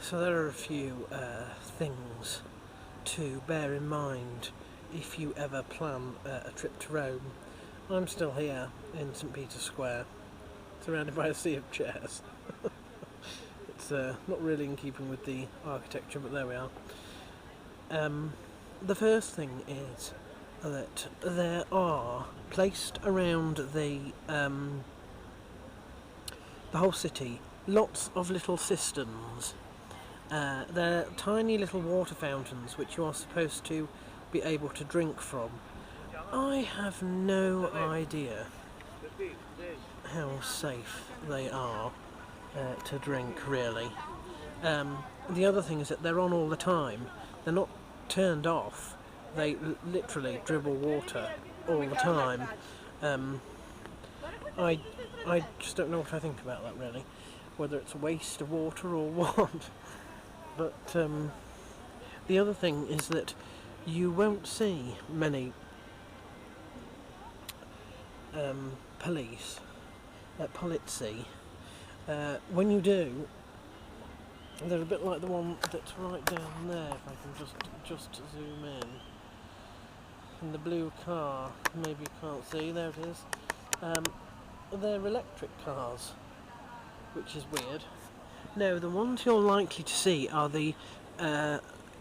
So there are a few things to bear in mind if you ever plan a trip to Rome. I'm still here in St. Peter's Square, surrounded by a sea of chairs. It's not really in keeping with the architecture, but there we are. The first thing is that there are, placed around the whole city, lots of little cisterns. They're tiny little water fountains which you are supposed to be able to drink from. I have no idea how safe they are to drink, really. The other thing is that they're on all the time. They're not turned off. They literally dribble water all the time. I just don't know what I think about that, really. Whether it's a waste of water or what. But the other thing is that you won't see many police at Polizzi. When you do, they're a bit like the one that's right down there, if I can just zoom in the blue car. Maybe you can't see, there it is. They're electric cars, which is weird. No, the ones you're likely to see are the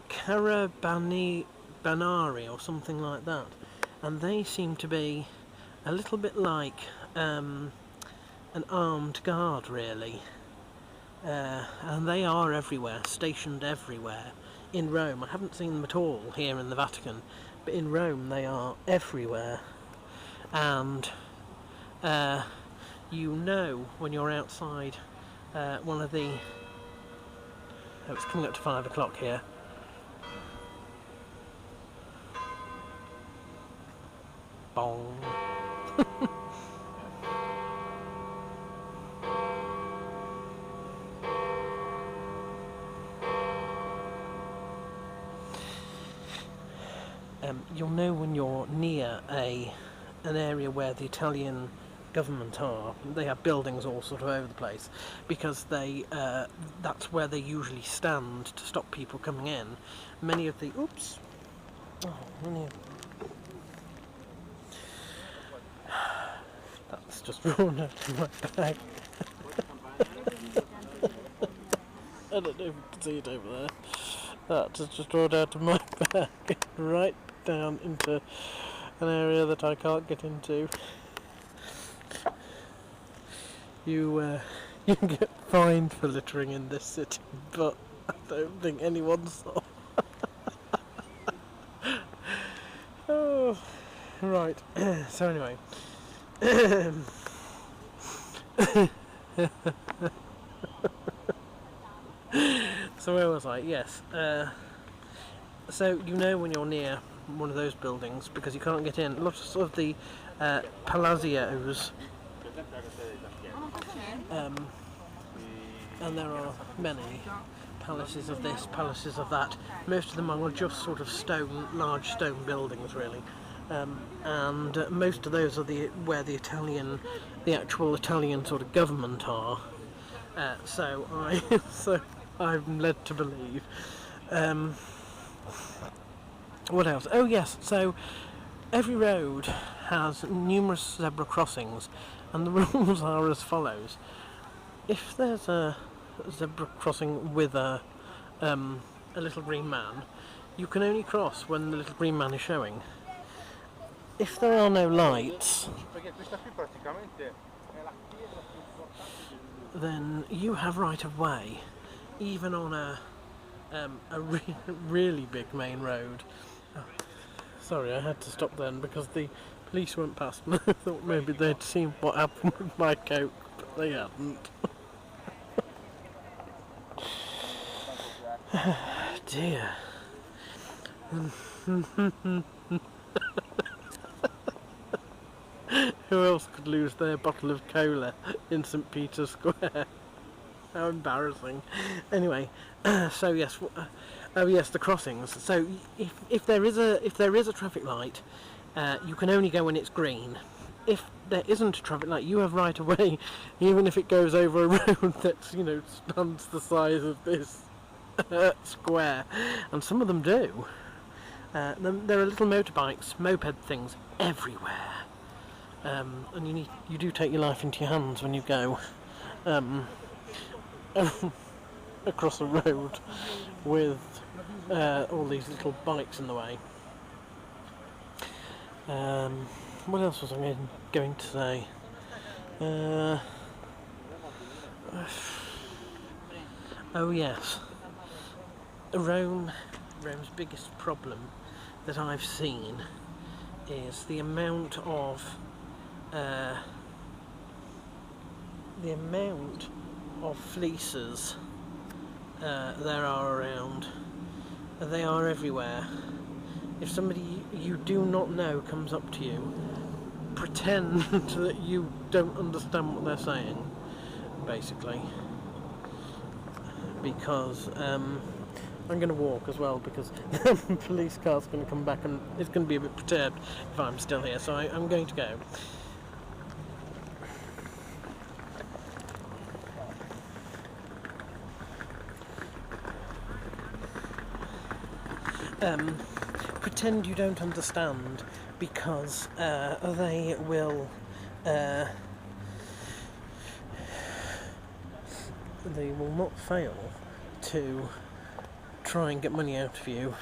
Carabinieri or something like that, and they seem to be a little bit like an armed guard, really. And they are everywhere, stationed everywhere. In Rome, I haven't seen them at all here in the Vatican, but in Rome they are everywhere. And you know when you're outside one of the... Oh, it's coming up to 5 o'clock here. Bong. You'll know when you're near an area where the Italian government are. They have buildings all sort of over the place because that's where they usually stand to stop people coming in. Many of the that's just drawn out of my bag. I don't know if you can see it over there. That's just drawn out of my bag right down into an area that I can't get into. You can get fined for littering in this city, but I don't think anyone saw. Oh, right. So anyway, so where was I? Yes. So you know when you're near one of those buildings because you can't get in. Lots of the palazios. And there are many palaces of this, palaces of that. Most of them are just sort of large stone buildings, really. And most of those are where the actual Italian sort of government are. So I'm led to believe. What else? Oh yes. So every road has numerous zebra crossings, and the rules are as follows. If there's a zebra crossing with a little green man, you can only cross when the little green man is showing. If there are no lights, then you have right of way, even on a really big main road. Oh, sorry, I had to stop then because the police went past and I thought maybe they'd seen what happened with my coke, but they hadn't. Dear. Who else could lose their bottle of cola in St. Peter's Square? How embarrassing. Anyway, so yes, the crossings. So if there is a traffic light, you can only go when it's green. If there isn't a traffic light, you have right of way, even if it goes over a road that's spans the size of this square, and some of them do. There are little motorbikes, moped things everywhere, and you do take your life into your hands when you go across a road with all these little bikes in the way. What else was I going to say? Oh yes, Rome's biggest problem that I've seen is the amount of fleeces there are around. They are everywhere. If somebody you do not know comes up to you, pretend that you don't understand what they're saying, basically. Because I'm going to walk as well, because the police car's going to come back and it's going to be a bit perturbed if I'm still here, so I'm going to go. Pretend you don't understand, because they will not fail to try and get money out of you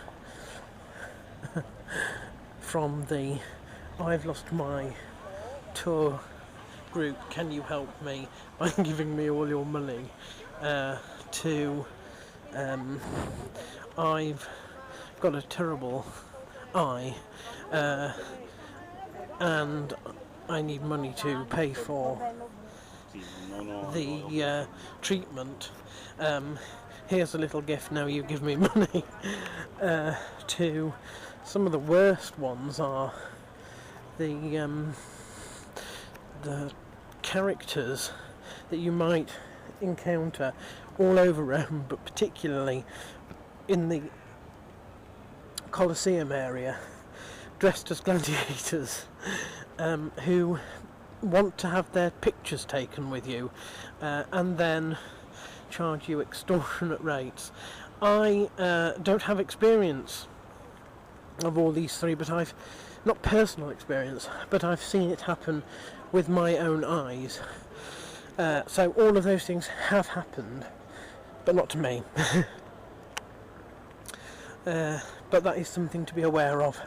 from the "I've lost my tour group, can you help me by giving me all your money," to "I've got a terrible eye and I need money to pay for the treatment. Here's a little gift, now you give me money." To some of the worst ones are the characters that you might encounter all over Rome, but particularly in the Colosseum area, dressed as gladiators, who want to have their pictures taken with you and then charge you extortionate rates. I don't have experience of all these three, but I've not personal experience, but I've seen it happen with my own eyes. So all of those things have happened, but not to me. But that is something to be aware of.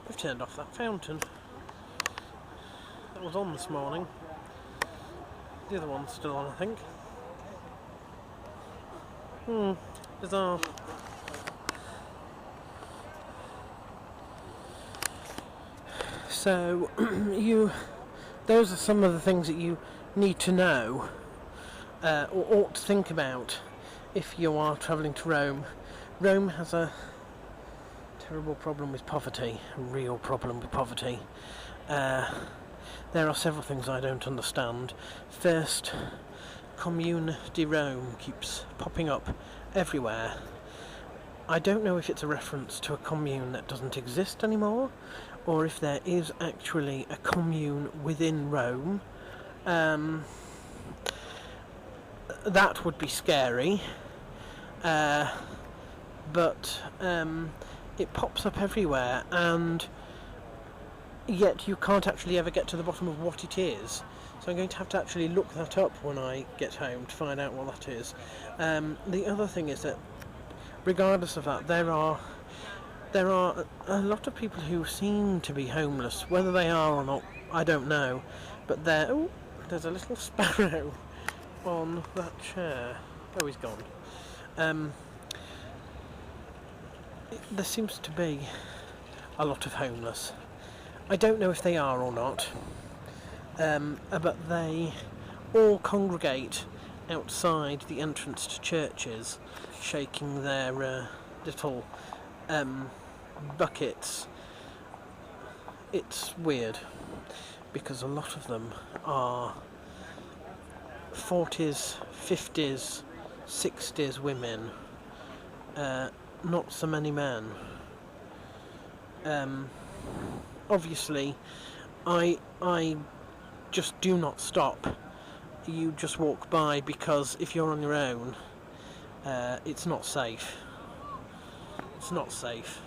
I've turned off that fountain. That was on this morning. The other one's still on, I think. Bizarre. So, those are some of the things that you need to know, or ought to think about, if you are travelling to Rome. Rome has a terrible problem with poverty, a real problem with poverty. There are several things I don't understand. First, Commune di Rome keeps popping up everywhere. I don't know if it's a reference to a commune that doesn't exist anymore, or if there is actually a commune within Rome. That would be scary, but it pops up everywhere, and yet you can't actually ever get to the bottom of what it is. So I'm going to have to actually look that up when I get home to find out what that is. The other thing is that, regardless of that, there are a lot of people who seem to be homeless. Whether they are or not, I don't know. But there's a little sparrow on that chair. Oh, he's gone. There seems to be a lot of homeless. I don't know if they are or not, but they all congregate outside the entrance to churches, shaking their little buckets. It's weird, because a lot of them are 40s, 50s, 60s women, not so many men. Obviously, I just do not stop you just walk by, because if you're on your own, it's not safe. It's not safe.